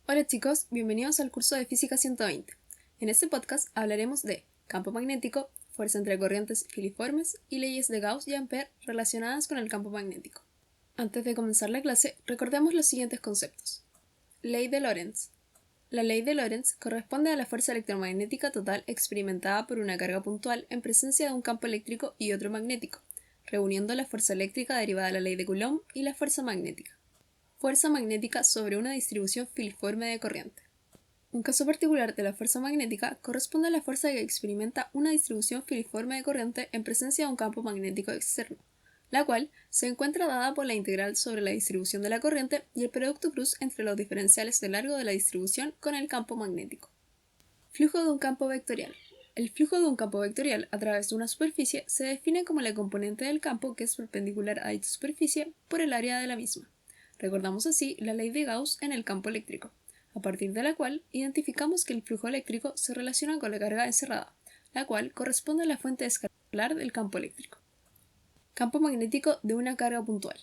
Hola chicos, bienvenidos al curso de Física 120. En este podcast hablaremos de campo magnético, fuerza entre corrientes filiformes y leyes de Gauss y Ampère relacionadas con el campo magnético. Antes de comenzar la clase, recordemos los siguientes conceptos. Ley de Lorentz. La ley de Lorentz corresponde a la fuerza electromagnética total experimentada por una carga puntual en presencia de un campo eléctrico y otro magnético, reuniendo la fuerza eléctrica derivada de la ley de Coulomb y la fuerza magnética. Fuerza magnética sobre una distribución filiforme de corriente. Un caso particular de la fuerza magnética corresponde a la fuerza que experimenta una distribución filiforme de corriente en presencia de un campo magnético externo, la cual se encuentra dada por la integral sobre la distribución de la corriente y el producto cruz entre los diferenciales de largo de la distribución con el campo magnético. Flujo de un campo vectorial. El flujo de un campo vectorial a través de una superficie se define como la componente del campo que es perpendicular a dicha superficie por el área de la misma. Recordamos así la ley de Gauss en el campo eléctrico, a partir de la cual identificamos que el flujo eléctrico se relaciona con la carga encerrada, la cual corresponde a la fuente escalar del campo eléctrico. Campo magnético de una carga puntual.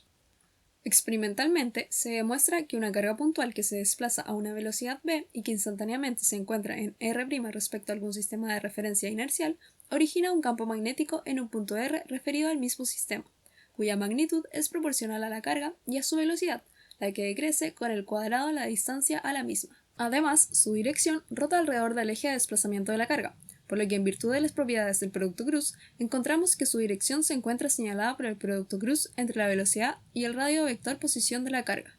Experimentalmente, se demuestra que una carga puntual que se desplaza a una velocidad v y que instantáneamente se encuentra en r' respecto a algún sistema de referencia inercial, origina un campo magnético en un punto r referido al mismo sistema, cuya magnitud es proporcional a la carga y a su velocidad, la que decrece con el cuadrado de la distancia a la misma. Además, su dirección rota alrededor del eje de desplazamiento de la carga, por lo que en virtud de las propiedades del producto cruz, encontramos que su dirección se encuentra señalada por el producto cruz entre la velocidad y el radio vector posición de la carga.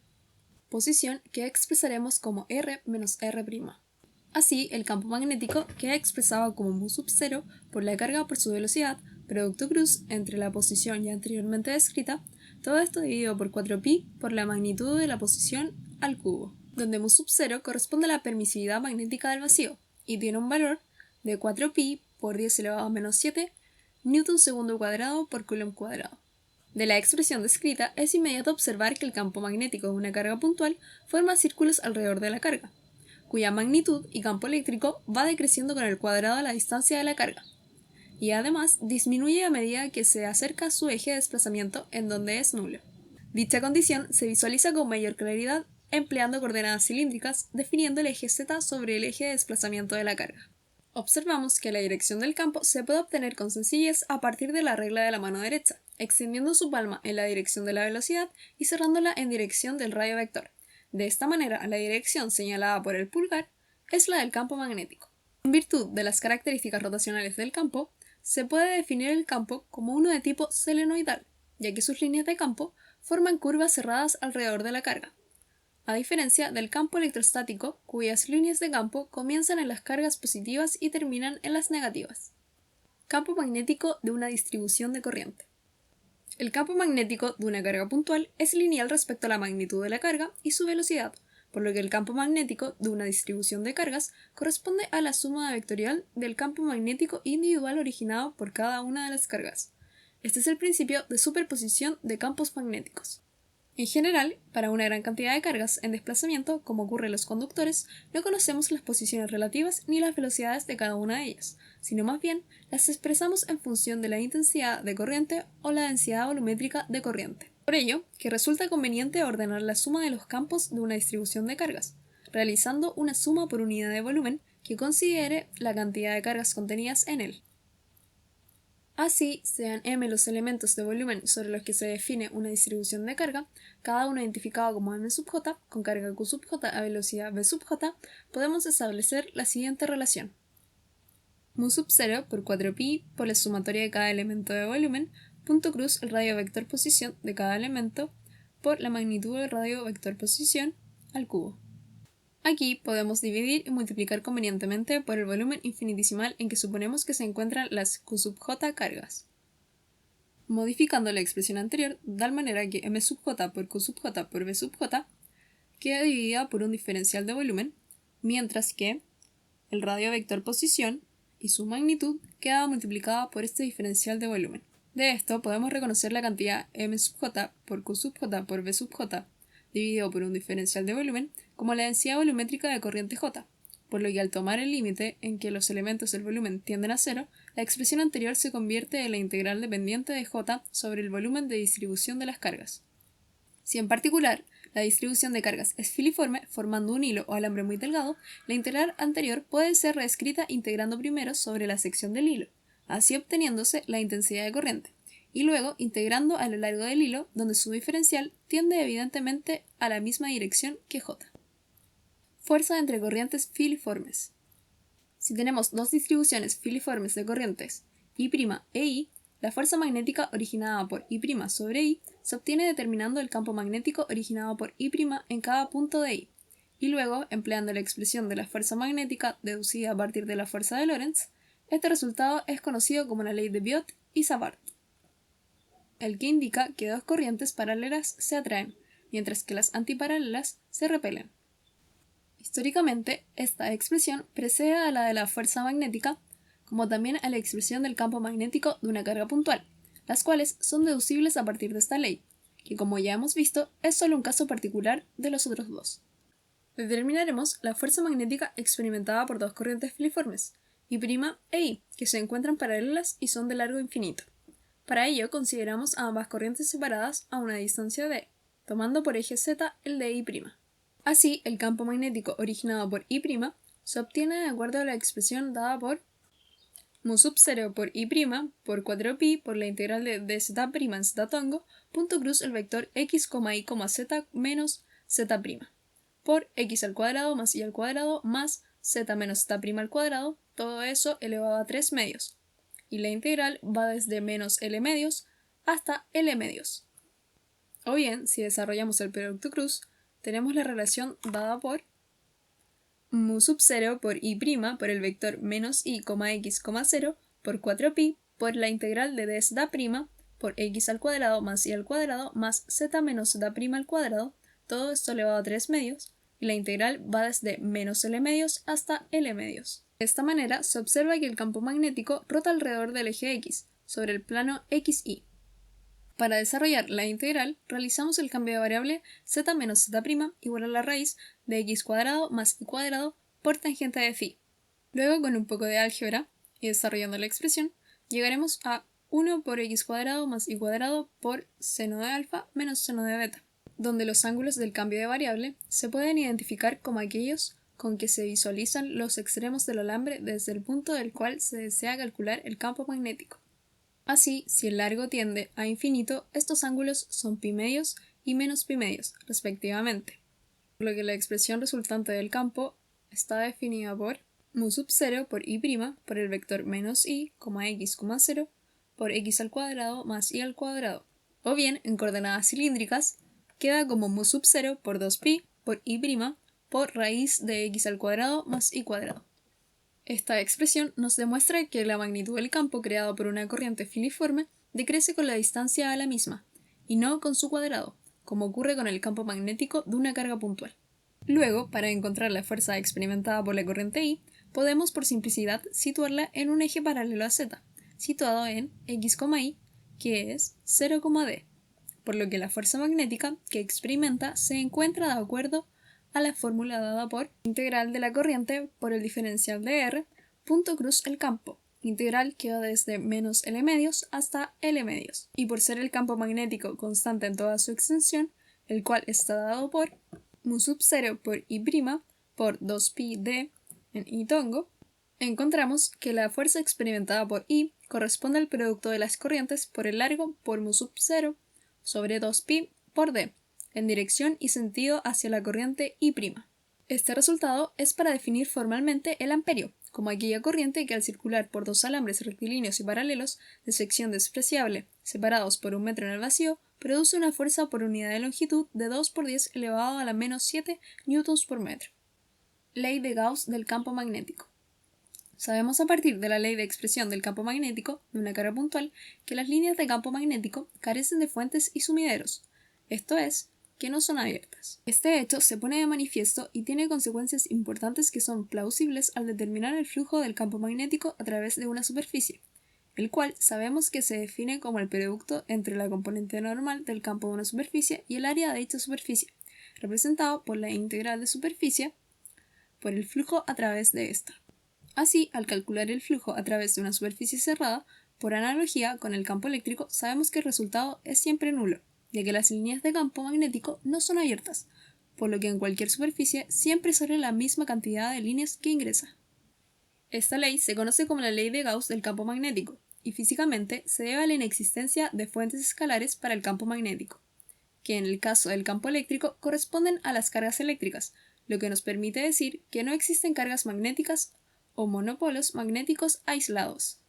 Posición que expresaremos como r menos r'. Así, el campo magnético queda expresado como mu sub 0 por la carga por su velocidad, producto cruz entre la posición ya anteriormente descrita, todo esto dividido por 4pi por la magnitud de la posición al cubo, donde mu sub 0 corresponde a la permisividad magnética del vacío y tiene un valor de 4pi por 10 elevado a menos 7 newton segundo cuadrado por coulomb cuadrado. De la expresión descrita es inmediato observar que el campo magnético de una carga puntual forma círculos alrededor de la carga, cuya magnitud y campo eléctrico va decreciendo con el cuadrado de la distancia de la carga, y además disminuye a medida que se acerca a su eje de desplazamiento en donde es nulo. Dicha condición se visualiza con mayor claridad empleando coordenadas cilíndricas definiendo el eje z sobre el eje de desplazamiento de la carga. Observamos que la dirección del campo se puede obtener con sencillez a partir de la regla de la mano derecha, extendiendo su palma en la dirección de la velocidad y cerrándola en dirección del radio vector. De esta manera, la dirección señalada por el pulgar es la del campo magnético. En virtud de las características rotacionales del campo, se puede definir el campo como uno de tipo selenoidal, ya que sus líneas de campo forman curvas cerradas alrededor de la carga, a diferencia del campo electrostático, cuyas líneas de campo comienzan en las cargas positivas y terminan en las negativas. Campo magnético de una distribución de corriente. El campo magnético de una carga puntual es lineal respecto a la magnitud de la carga y su velocidad, por lo que el campo magnético de una distribución de cargas corresponde a la suma vectorial del campo magnético individual originado por cada una de las cargas. Este es el principio de superposición de campos magnéticos. En general, para una gran cantidad de cargas en desplazamiento, como ocurre en los conductores, no conocemos las posiciones relativas ni las velocidades de cada una de ellas, sino más bien las expresamos en función de la intensidad de corriente o la densidad volumétrica de corriente. Por ello, que resulta conveniente ordenar la suma de los campos de una distribución de cargas, realizando una suma por unidad de volumen que considere la cantidad de cargas contenidas en él. Así, sean m los elementos de volumen sobre los que se define una distribución de carga, cada uno identificado como m sub j, con carga q sub j a velocidad v sub j, podemos establecer la siguiente relación. Mu sub 0 por 4pi por la sumatoria de cada elemento de volumen, punto cruz el radio vector posición de cada elemento por la magnitud del radio vector posición al cubo. Aquí podemos dividir y multiplicar convenientemente por el volumen infinitesimal en que suponemos que se encuentran las q sub j cargas, modificando la expresión anterior de tal manera que m sub j por q sub j por v sub j queda dividida por un diferencial de volumen, mientras que el radio vector posición y su magnitud queda multiplicada por este diferencial de volumen. De esto podemos reconocer la cantidad m sub j por q sub j por v sub j dividido por un diferencial de volumen como la densidad volumétrica de corriente J, por lo que al tomar el límite en que los elementos del volumen tienden a cero, la expresión anterior se convierte en la integral dependiente de J sobre el volumen de distribución de las cargas. Si en particular la distribución de cargas es filiforme, formando un hilo o alambre muy delgado, la integral anterior puede ser reescrita integrando primero sobre la sección del hilo, así obteniéndose la intensidad de corriente, y luego integrando a lo largo del hilo, donde su diferencial tiende evidentemente a la misma dirección que J. Fuerza entre corrientes filiformes. Si tenemos dos distribuciones filiformes de corrientes I' e I, la fuerza magnética originada por I' sobre I se obtiene determinando el campo magnético originado por I' en cada punto de I, y luego, empleando la expresión de la fuerza magnética deducida a partir de la fuerza de Lorentz, este resultado es conocido como la ley de Biot y Savart, el que indica que dos corrientes paralelas se atraen, mientras que las antiparalelas se repelen. Históricamente, esta expresión precede a la de la fuerza magnética, como también a la expresión del campo magnético de una carga puntual, las cuales son deducibles a partir de esta ley, que como ya hemos visto es solo un caso particular de los otros dos. Determinaremos la fuerza magnética experimentada por dos corrientes filiformes, I' e I, que se encuentran paralelas y son de largo infinito. Para ello consideramos a ambas corrientes separadas a una distancia d, tomando por eje z el de I'. Así, el campo magnético originado por I' se obtiene de acuerdo a la expresión dada por mu0 por I' por 4pi por la integral de dz' en z-tongo, punto cruz el vector x, y, z menos z' por x al cuadrado más y al cuadrado más z menos z' al cuadrado, todo eso elevado a 3 medios, y la integral va desde menos L medios hasta L medios. O bien, si desarrollamos el producto cruz, tenemos la relación dada por mu0 por I' por el vector menos i, x, 0 por 4pi por la integral de dz' por x al cuadrado más y al cuadrado más z menos z' al cuadrado, todo esto elevado a 3 medios, y la integral va desde menos L medios hasta L medios. De esta manera se observa que el campo magnético rota alrededor del eje X, sobre el plano XY. Para desarrollar la integral, realizamos el cambio de variable z menos z' igual a la raíz de x cuadrado más y cuadrado por tangente de phi. Luego, con un poco de álgebra y desarrollando la expresión, llegaremos a 1 por x cuadrado más y cuadrado por seno de alfa menos seno de beta, donde los ángulos del cambio de variable se pueden identificar como aquellos con que se visualizan los extremos del alambre desde el punto del cual se desea calcular el campo magnético. Así, si el largo tiende a infinito, estos ángulos son pi medios y menos pi medios, respectivamente, por lo que la expresión resultante del campo está definida por mu0 por I' por el vector menos i, x, 0 por x al cuadrado más y al cuadrado, o bien, en coordenadas cilíndricas, queda como mu0 por 2pi por I' por raíz de x al cuadrado más y cuadrado. Esta expresión nos demuestra que la magnitud del campo creado por una corriente filiforme decrece con la distancia a la misma, y no con su cuadrado, como ocurre con el campo magnético de una carga puntual. Luego, para encontrar la fuerza experimentada por la corriente I, podemos por simplicidad situarla en un eje paralelo a z, situado en x, y, que es 0, d, por lo que la fuerza magnética que experimenta se encuentra de acuerdo a la fórmula dada por integral de la corriente por el diferencial de R, punto cruz el campo, integral que va desde menos L medios hasta L medios, y por ser el campo magnético constante en toda su extensión, el cual está dado por mu0 por I' por 2pi d en I tongo, encontramos que la fuerza experimentada por I corresponde al producto de las corrientes por el largo por mu0 sobre 2pi por d, en dirección y sentido hacia la corriente I'. Este resultado es para definir formalmente el amperio, como aquella corriente que al circular por dos alambres rectilíneos y paralelos de sección despreciable, separados por 1 metro en el vacío, produce una fuerza por unidad de longitud de 2 por 10 elevado a la menos 7 newtons por metro. Ley de Gauss del campo magnético. Sabemos a partir de la ley de expresión del campo magnético de una carga puntual que las líneas de campo magnético carecen de fuentes y sumideros, esto es, que no son abiertas. Este hecho se pone de manifiesto y tiene consecuencias importantes que son plausibles al determinar el flujo del campo magnético a través de una superficie, el cual sabemos que se define como el producto entre la componente normal del campo de una superficie y el área de dicha superficie, representado por la integral de superficie por el flujo a través de esta. Así, al calcular el flujo a través de una superficie cerrada, por analogía con el campo eléctrico, sabemos que el resultado es siempre nulo, ya que las líneas de campo magnético no son abiertas, por lo que en cualquier superficie siempre sale la misma cantidad de líneas que ingresa. Esta ley se conoce como la ley de Gauss del campo magnético, y físicamente se debe a la inexistencia de fuentes escalares para el campo magnético, que en el caso del campo eléctrico corresponden a las cargas eléctricas, lo que nos permite decir que no existen cargas magnéticas o monopolos magnéticos aislados.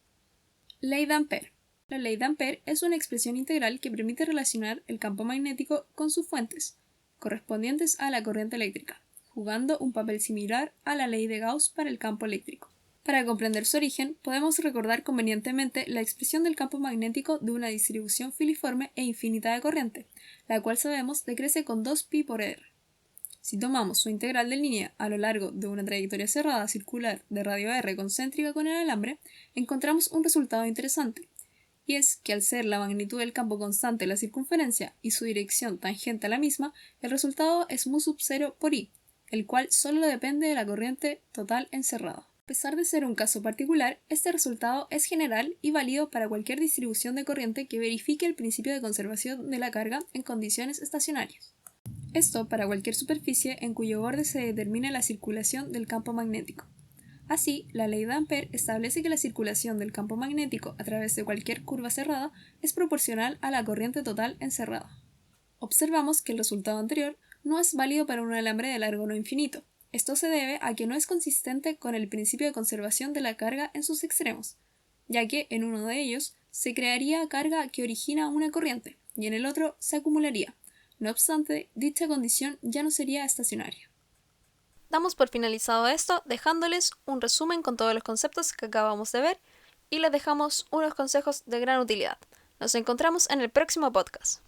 Ley de Ampère. La ley de Ampère es una expresión integral que permite relacionar el campo magnético con sus fuentes, correspondientes a la corriente eléctrica, jugando un papel similar a la ley de Gauss para el campo eléctrico. Para comprender su origen, podemos recordar convenientemente la expresión del campo magnético de una distribución filiforme e infinita de corriente, la cual sabemos decrece con 2π por r. Si tomamos su integral de línea a lo largo de una trayectoria cerrada circular de radio r concéntrica con el alambre, encontramos un resultado interesante, y es que al ser la magnitud del campo constante la circunferencia y su dirección tangente a la misma, el resultado es mu sub 0 por i, el cual solo depende de la corriente total encerrada. A pesar de ser un caso particular, este resultado es general y válido para cualquier distribución de corriente que verifique el principio de conservación de la carga en condiciones estacionarias. Esto para cualquier superficie en cuyo borde se determine la circulación del campo magnético. Así, la ley de Ampère establece que la circulación del campo magnético a través de cualquier curva cerrada es proporcional a la corriente total encerrada. Observamos que el resultado anterior no es válido para un alambre de largo no infinito. Esto se debe a que no es consistente con el principio de conservación de la carga en sus extremos, ya que en uno de ellos se crearía carga que origina una corriente y en el otro se acumularía. No obstante, dicha condición ya no sería estacionaria. Damos por finalizado esto dejándoles un resumen con todos los conceptos que acabamos de ver y les dejamos unos consejos de gran utilidad. Nos encontramos en el próximo podcast.